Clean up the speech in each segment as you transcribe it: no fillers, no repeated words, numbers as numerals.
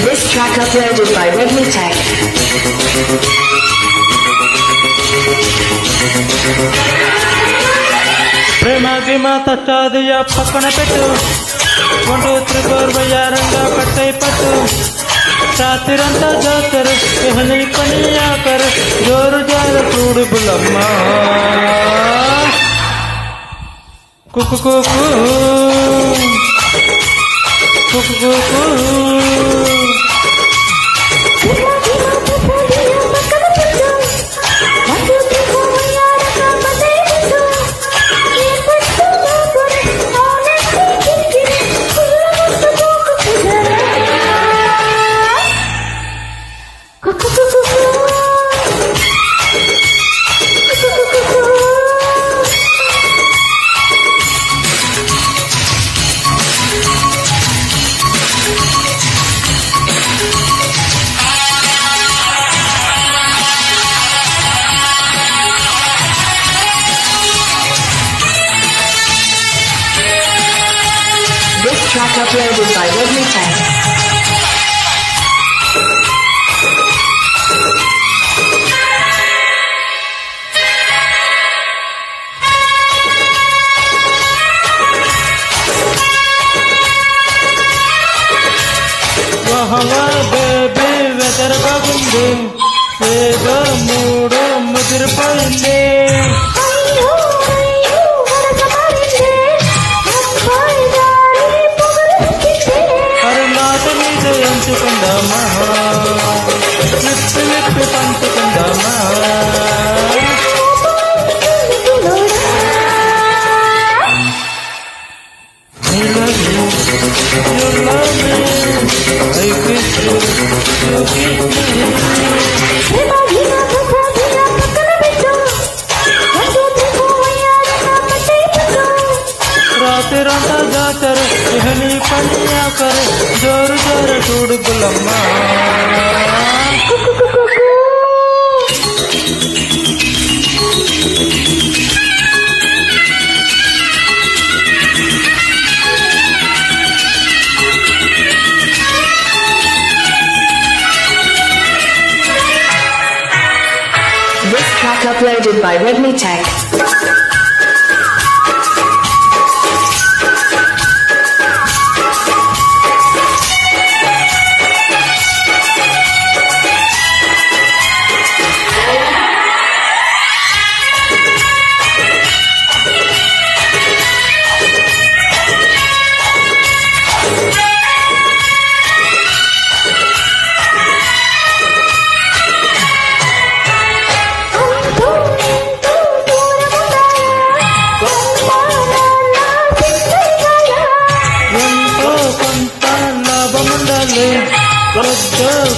This track uploaded by Redmi Tech. ప్రేమకి మా తచ్చాదియ పక్కన పెట్టు 1 2 3 4 వయ్యారంగా పట్టై పట్టు రాత్రిరంతా జాతర ఎహలి పనియా కర్ జోరు జార చూడు బులమ్మ కుకు కుకు కుకు కుకు Track uploaded by Redmi Tech. వహవా బేబీ వెదర్ బాగుంది ఏదో మూడు ముదిరిపోయింది పంచుకుందామా నిప్పి పంచుకుందామా రాత్రిరంతా జాతర ఎహలి పనియా కర్ జోరు జోరు చూడు బులమ్మ This track uploaded by Redmi Tech.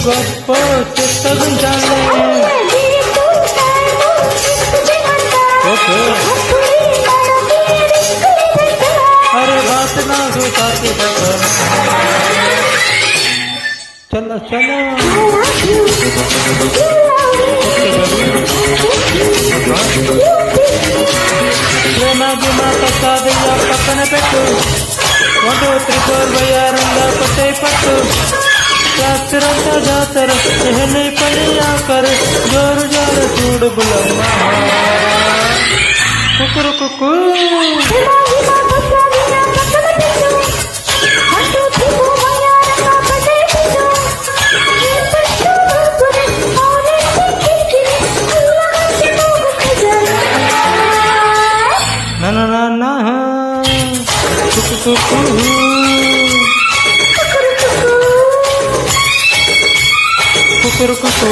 గొప్ప చిత్తగుంచాలి ఓకే అరే బాత్ నాకు సాథీ చలో చలో ప్రేమకి మా తచ్చాదియ పక్కన పెట్టు 1 2 3 4 వయ్యారంగా పట్టై పట్టు రాత్రిరంతా జాతర ఎహలి పనియా కర్ జోరు జారు చూడు బులమ్మ కుకురు కుకు నా కుకు కుకు కుకురు కుకు